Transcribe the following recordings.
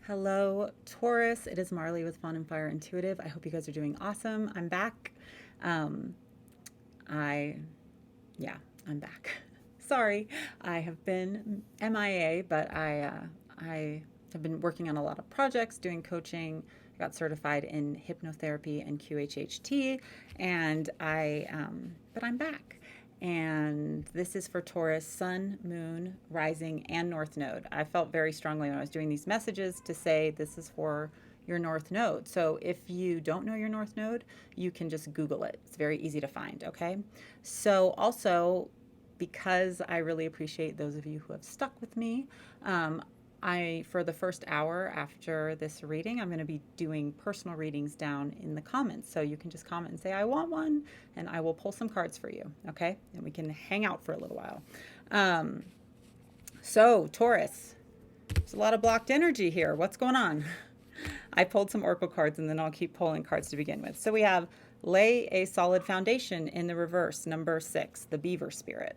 Hello, Taurus. It is Marley with Fawn and Fire Intuitive. I hope you guys are doing awesome. I'm back. Um, I, yeah, I'm back. Sorry, I have been MIA, but I have been working on a lot of projects, doing coaching. I got certified in hypnotherapy and QHHT, and but I'm back. And this is for Taurus, Sun, Moon, Rising, and North Node. I felt very strongly when I was doing these messages to say this is for your North Node. So if you don't know your North Node, you can just Google it. It's very easy to find, okay? So also, because I really appreciate those of you who have stuck with me, for the first hour after this reading, I'm going to be doing personal readings down in the comments. So you can just comment and say, I want one, and I will pull some cards for you. Okay. And we can hang out for a little while. So, Taurus, there's a lot of blocked energy here. What's going on? I pulled some oracle cards and then I'll keep pulling cards to begin with. So we have lay a solid foundation in the reverse, number 6, the beaver spirit.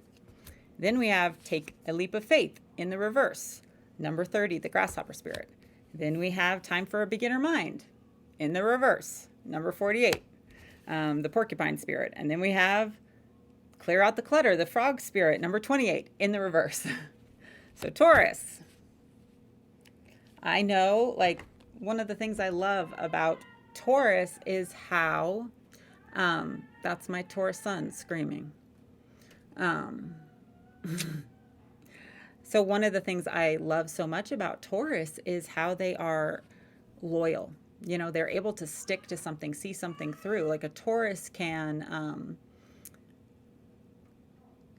Then we have take a leap of faith in the reverse, number 30, the grasshopper spirit. Then we have time for a beginner mind in the reverse, number 48, the porcupine spirit. And then we have clear out the clutter, the frog spirit, number 28, in the reverse. So Taurus, I know, like, one of the things I love about Taurus is how, that's my Taurus sun screaming. So one of the things I love so much about Taurus is how they are loyal. You know, they're able to stick to something, see something through. Like a Taurus can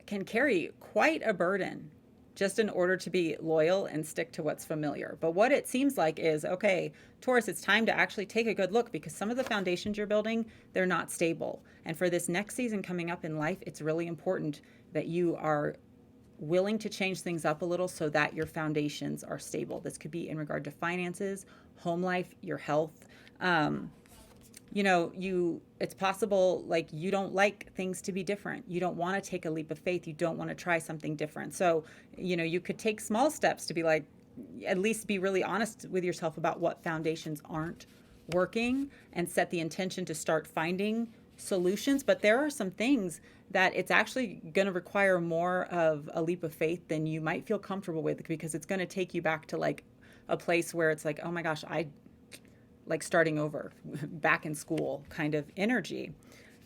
carry quite a burden just in order to be loyal and stick to what's familiar. But what it seems like is, okay, Taurus, it's time to actually take a good look because some of the foundations you're building, they're not stable. And for this next season coming up in life, it's really important that you are willing to change things up a little so that your foundations are stable. This could be in regard to finances, home life, your health. It's possible like you don't like things to be different. You don't want to take a leap of faith. You don't want to try something different. So, you could take small steps to be like, at least be really honest with yourself about what foundations aren't working and set the intention to start finding solutions. But there are some things that it's actually going to require more of a leap of faith than you might feel comfortable with because it's going to take you back to like a place where it's like, oh my gosh, I like starting over back in school kind of energy.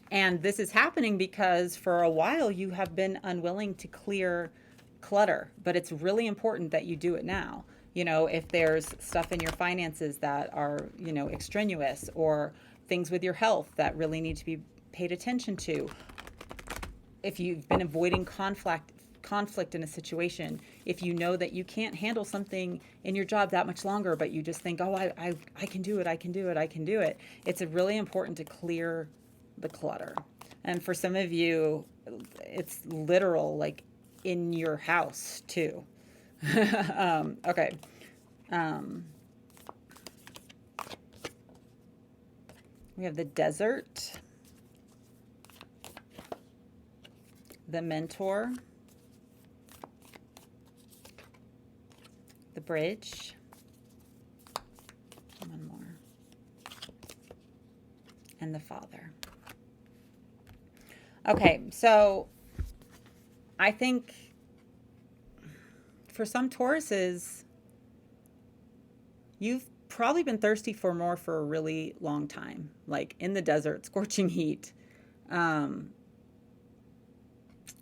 And this is happening because for a while you have been unwilling to clear clutter, but it's really important that you do it now. If there's stuff in your finances that are, extraneous or things with your health that really need to be paid attention to. If you've been avoiding conflict in a situation, if you know that you can't handle something in your job that much longer, but you just think, oh, I can do it, I can do it, I can do it. It's really important to clear the clutter. And for some of you, it's literal, like in your house too. Okay. We have the desert, the mentor, the bridge, one more, and the father. Okay, so I think for some Tauruses, you've probably been thirsty for more for a really long time, like in the desert, scorching heat. And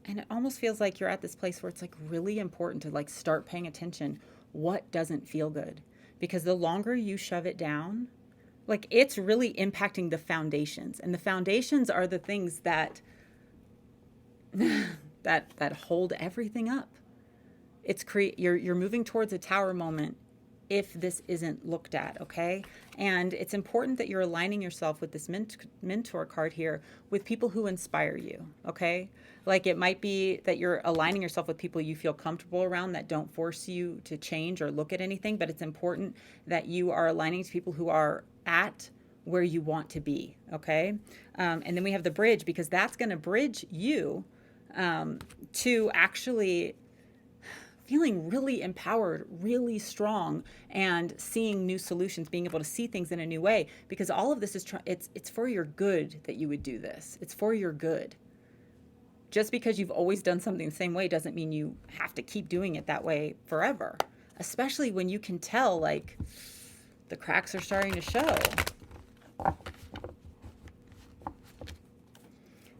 it almost feels like you're at this place where it's like really important to like start paying attention. What doesn't feel good? Because the longer you shove it down, like it's really impacting the foundations. And the foundations are the things that that hold everything up. You're moving towards a tower moment if this isn't looked at, okay? And it's important that you're aligning yourself with this mentor card here with people who inspire you, okay? Like it might be that you're aligning yourself with people you feel comfortable around that don't force you to change or look at anything, but it's important that you are aligning to people who are at where you want to be, okay? And then we have the bridge because that's gonna bridge you to actually feeling really empowered, really strong, and seeing new solutions, being able to see things in a new way, because all of this is it's for your good that you would do this. It's for your good. Just because you've always done something the same way doesn't mean you have to keep doing it that way forever, especially when you can tell like the cracks are starting to show.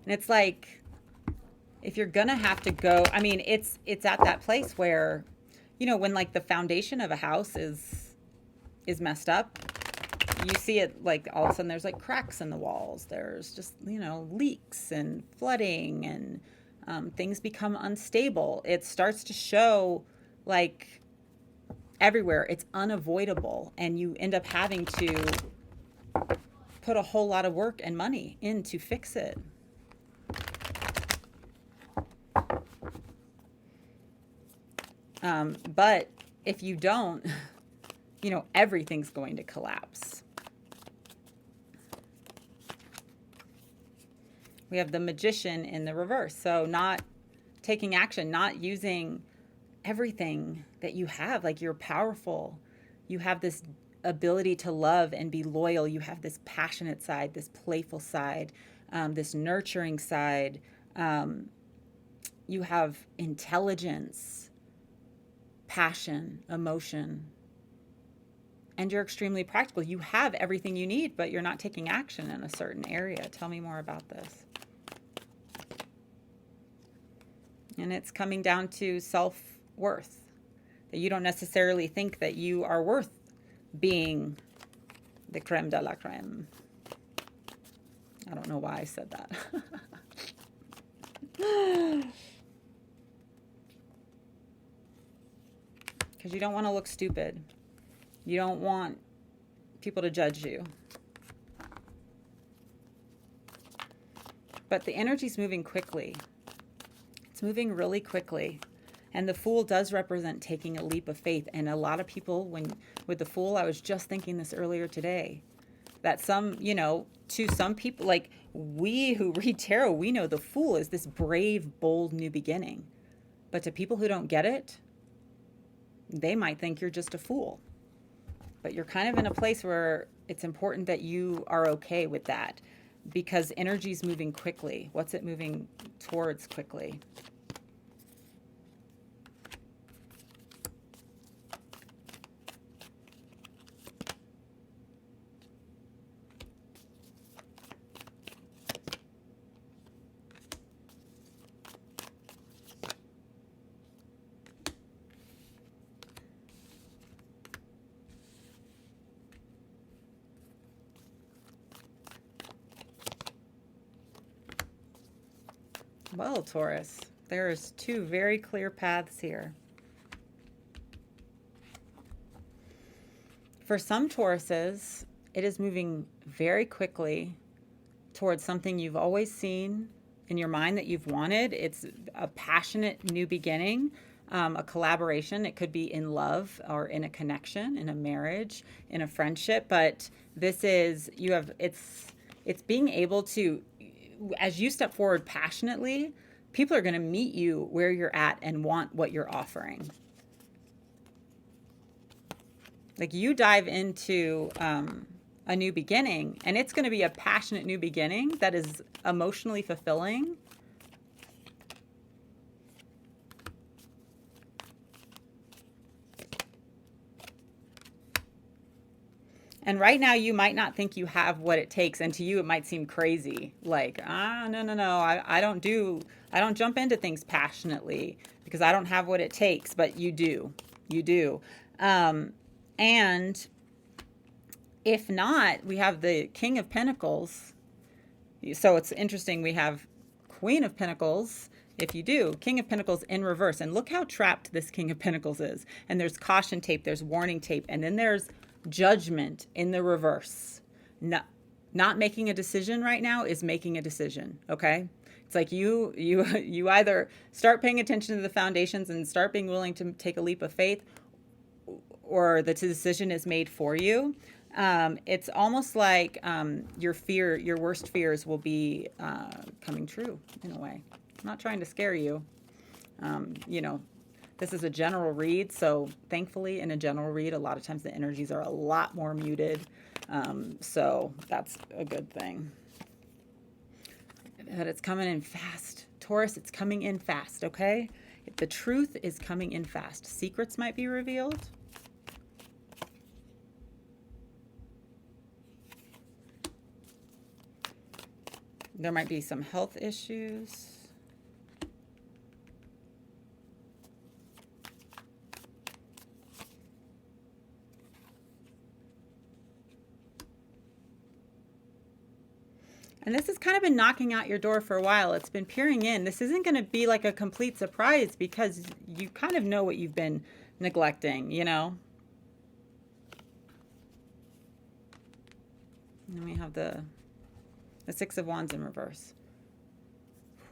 And it's like, if you're gonna have to go, I mean, it's at that place where, you know, when like the foundation of a house is messed up, you see it like all of a sudden there's like cracks in the walls. There's just, you know, leaks and flooding, and things become unstable. It starts to show like everywhere. It's unavoidable, and you end up having to put a whole lot of work and money in to fix it. But if you don't, you know, everything's going to collapse. We have the Magician in the reverse. So not taking action, not using everything that you have. Like, you're powerful. You have this ability to love and be loyal. You have this passionate side, this playful side, this nurturing side. You have intelligence, passion, emotion, and you're extremely practical. You have everything you need, but you're not taking action in a certain area. Tell me more about this. And it's coming down to self-worth, that you don't necessarily think that you are worth being the creme de la creme. I don't know why I said that. Because you don't want to look stupid. You don't want people to judge you. But the energy's moving quickly. It's moving really quickly. And the Fool does represent taking a leap of faith. And a lot of people, with the Fool, I was just thinking this earlier today, that to some people, like we who read tarot, we know the Fool is this brave, bold new beginning. But to people who don't get it, they might think you're just a fool. But you're kind of in a place where it's important that you are okay with that, because energy's moving quickly. What's it moving towards quickly? Well, Taurus, there's two very clear paths here. For some Tauruses, it is moving very quickly towards something you've always seen in your mind that you've wanted. It's a passionate new beginning, a collaboration. It could be in love or in a connection, in a marriage, in a friendship. But this is, it's being able to, as you step forward passionately, people are going to meet you where you're at and want what you're offering. Like, you dive into a new beginning, and it's going to be a passionate new beginning that is emotionally fulfilling. And right now, you might not think you have what it takes, and to you, it might seem crazy. Like, no, I don't jump into things passionately because I don't have what it takes. But you do, and if not, we have the King of Pentacles. So it's interesting. We have Queen of Pentacles. If you do, King of Pentacles in reverse, and look how trapped this King of Pentacles is. And there's caution tape, there's warning tape, and then there's Judgment in the reverse. Not making a decision right now is making a decision. Okay, it's like you either start paying attention to the foundations and start being willing to take a leap of faith, or the decision is made for you. It's almost like your worst fears will be coming true in a way. I'm not trying to scare you. This is a general read, so thankfully in a general read, a lot of times the energies are a lot more muted. So that's a good thing. But it's coming in fast. Taurus, it's coming in fast, okay? The truth is coming in fast. Secrets might be revealed. There might be some health issues. And this has kind of been knocking out your door for a while. It's been peering in. This isn't going to be like a complete surprise because you kind of know what you've been neglecting, you know? And then we have the Six of Wands in reverse.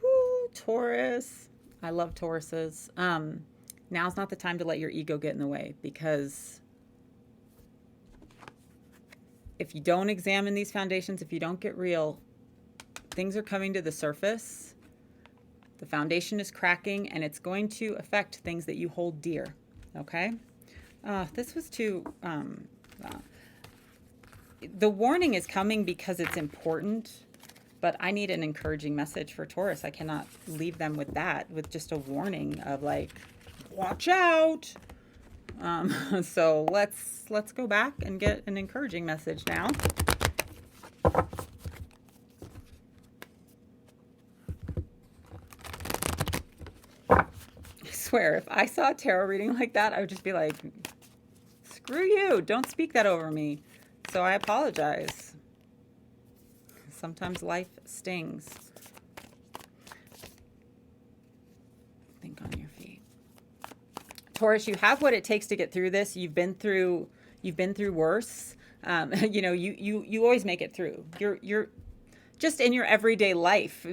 Whoo, Taurus. I love Tauruses. Now's not the time to let your ego get in the way, because if you don't examine these foundations, if you don't get real, things are coming to the surface. The foundation is cracking, and it's going to affect things that you hold dear. Okay? This was too... the warning is coming because it's important, but I need an encouraging message for Taurus. I cannot leave them with that, with just a warning of like, watch out. So let's go back and get an encouraging message now. I swear, if I saw a tarot reading like that, I would just be like, screw you, don't speak that over me. So I apologize. Sometimes life stings. Think on your feet. Taurus, you have what it takes to get through this. You've been through worse. You know, you always make it through. You're just in your everyday life.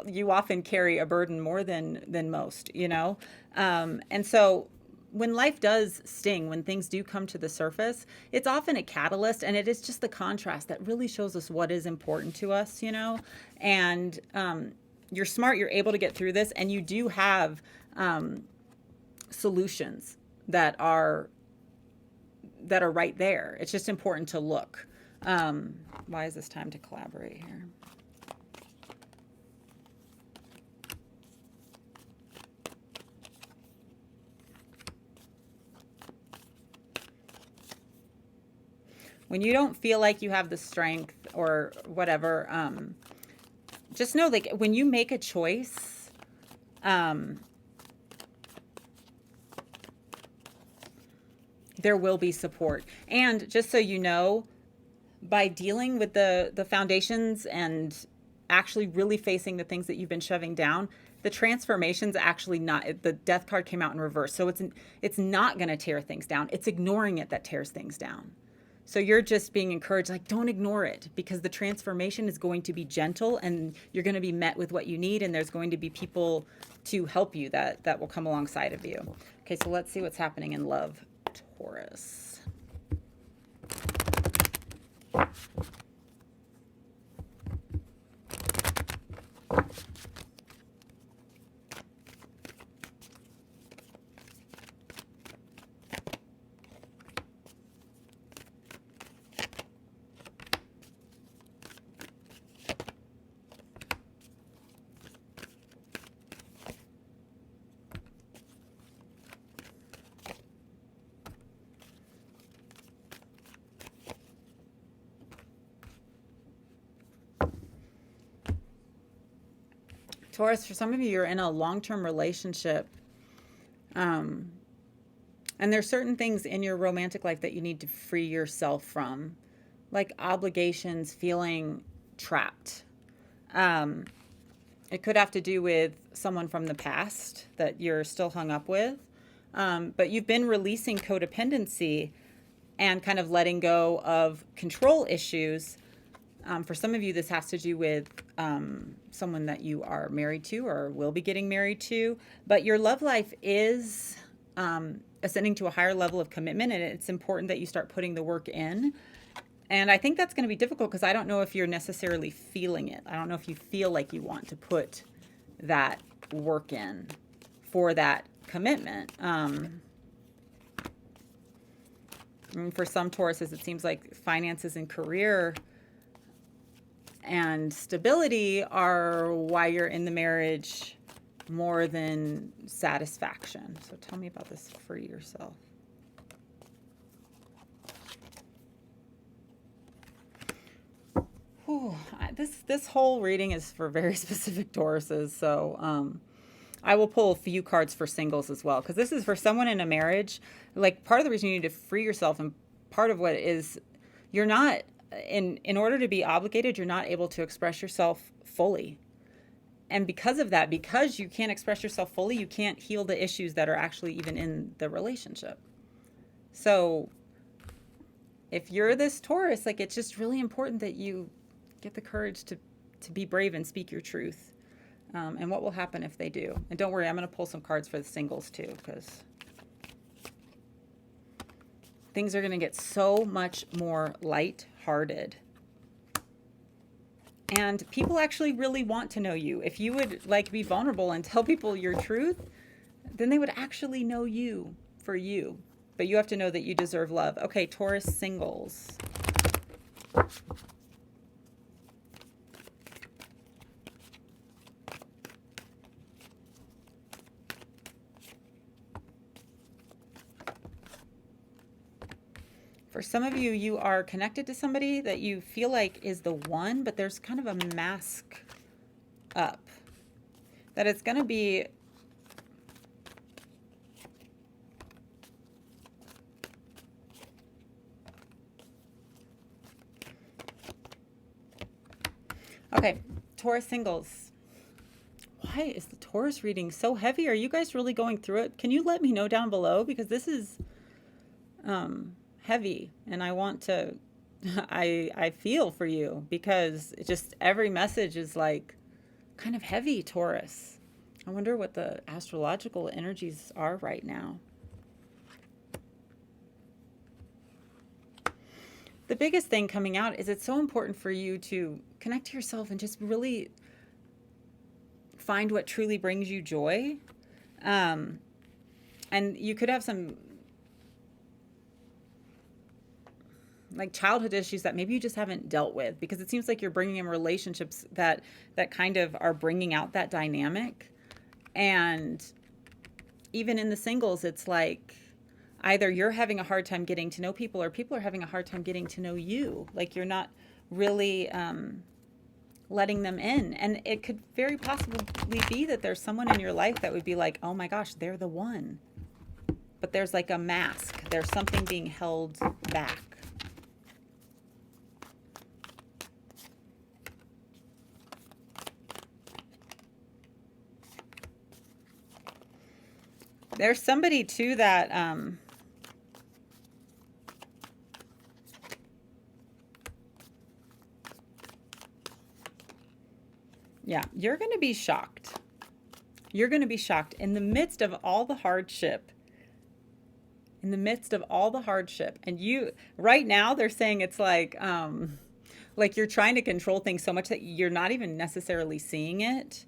You often carry a burden more than most, you know? And so when life does sting, when things do come to the surface, it's often a catalyst, and it is just the contrast that really shows us what is important to us, you know? And you're smart, you're able to get through this, and you do have solutions that are right there. It's just important to look. Why is this time to collaborate here? When you don't feel like you have the strength or whatever, just know, like, when you make a choice, there will be support. And just so you know, by dealing with the foundations and actually really facing the things that you've been shoving down, the transformation's actually not, the death card came out in reverse. So it's not going to tear things down. It's ignoring it that tears things down. So you're just being encouraged, like, don't ignore it, because the transformation is going to be gentle, and you're going to be met with what you need, and there's going to be people to help you that will come alongside of you. Okay, so let's see what's happening in love, Taurus. Taurus, for some of you, you're in a long-term relationship. And there's certain things in your romantic life that you need to free yourself from, like obligations, feeling trapped. It could have to do with someone from the past that you're still hung up with. But you've been releasing codependency and kind of letting go of control issues. For some of you, this has to do with someone that you are married to or will be getting married to. But your love life is ascending to a higher level of commitment, and it's important that you start putting the work in. And I think that's going to be difficult because I don't know if you're necessarily feeling it. I don't know if you feel like you want to put that work in for that commitment. And for some Tauruses, it seems like finances and career and stability are why you're in the marriage more than satisfaction. So tell me about this for yourself. Whew, this whole reading is for very specific Tauruses, so I will pull a few cards for singles as well, because this is for someone in a marriage. Like, part of the reason you need to free yourself, and part of what is, you're not, in order to be obligated, you're not able to express yourself fully. And because of that, because you can't express yourself fully, you can't heal the issues that are actually even in the relationship. So if you're this Taurus, like, it's just really important that you get the courage to be brave and speak your truth. And what will happen if they do? And don't worry, I'm going to pull some cards for the singles too, because things are going to get so much more light-hearted. And people actually really want to know you. If you would like be vulnerable and tell people your truth, then they would actually know you for you. But you have to know that you deserve love. Okay, Taurus singles. For some of you, you are connected to somebody that you feel like is the one, but there's kind of a mask up. That it's going to be okay, Taurus singles. Why is the Taurus reading so heavy? Are you guys really going through it? Can you let me know down below? Because this is heavy, and I want to, I feel for you, because it just, every message is like kind of heavy, Taurus. I wonder what the astrological energies are right now. The biggest thing coming out is it's so important for you to connect to yourself and just really find what truly brings you joy. And you could have some like childhood issues that maybe you just haven't dealt with, because it seems like you're bringing in relationships that kind of are bringing out that dynamic. And even in the singles, it's like either you're having a hard time getting to know people, or people are having a hard time getting to know you. Like, you're not really letting them in. And it could very possibly be that there's someone in your life that would be like, oh my gosh, they're the one. But there's like a mask. There's something being held back. There's somebody too that yeah, you're going to be shocked. You're going to be shocked in the midst of all the hardship. In the midst of all the hardship. And you, right now, they're saying it's like you're trying to control things so much that you're not even necessarily seeing it.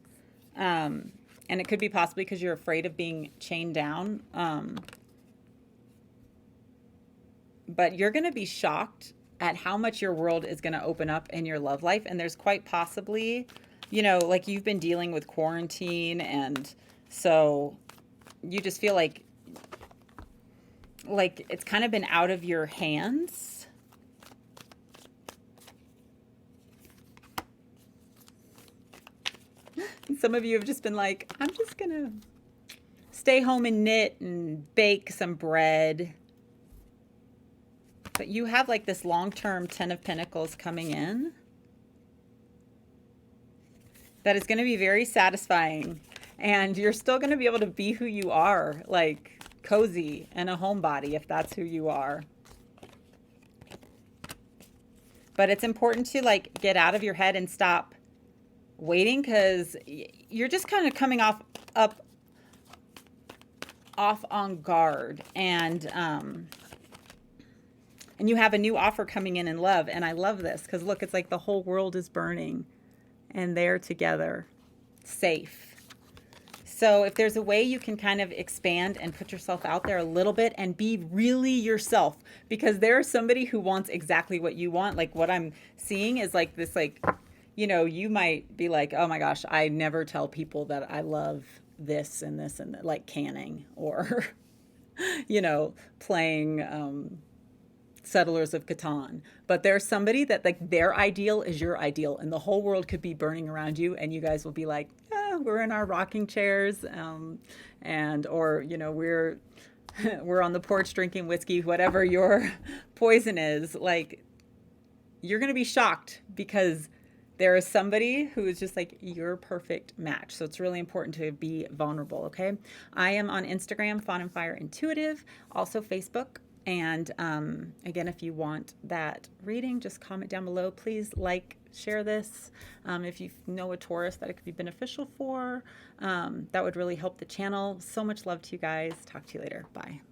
And it could be possibly because you're afraid of being chained down. But you're going to be shocked at how much your world is going to open up in your love life. And there's quite possibly, you know, like, you've been dealing with quarantine. And so you just feel like it's kind of been out of your hands. Some of you have just been like, I'm just going to stay home and knit and bake some bread. But you have like this long-term 10 of Pentacles coming in that is going to be very satisfying. And you're still going to be able to be who you are, like cozy and a homebody, if that's who you are. But it's important to like get out of your head and stop waiting, because you're just kind of coming off on guard, and you have a new offer coming in love. And I love this, because look, it's like the whole world is burning and they're together, safe So if there's a way you can kind of expand and put yourself out there a little bit and be really yourself, because there's somebody who wants exactly what you want. Like what I'm seeing is like this, like, you know, you might be like, oh my gosh, I never tell people that I love this and that, like canning or, you know, playing Settlers of Catan. But there's somebody that like their ideal is your ideal, and the whole world could be burning around you, and you guys will be like, yeah, we're in our rocking chairs, and or you know we're on the porch drinking whiskey, whatever your poison is. Like you're gonna be shocked because there is somebody who is just like your perfect match. So it's really important to be vulnerable, okay? I am on Instagram, Fawn and Fire Intuitive, also Facebook. And again, if you want that reading, just comment down below. Please like, share this. If you know a Taurus that it could be beneficial for, that would really help the channel. So much love to you guys. Talk to you later. Bye.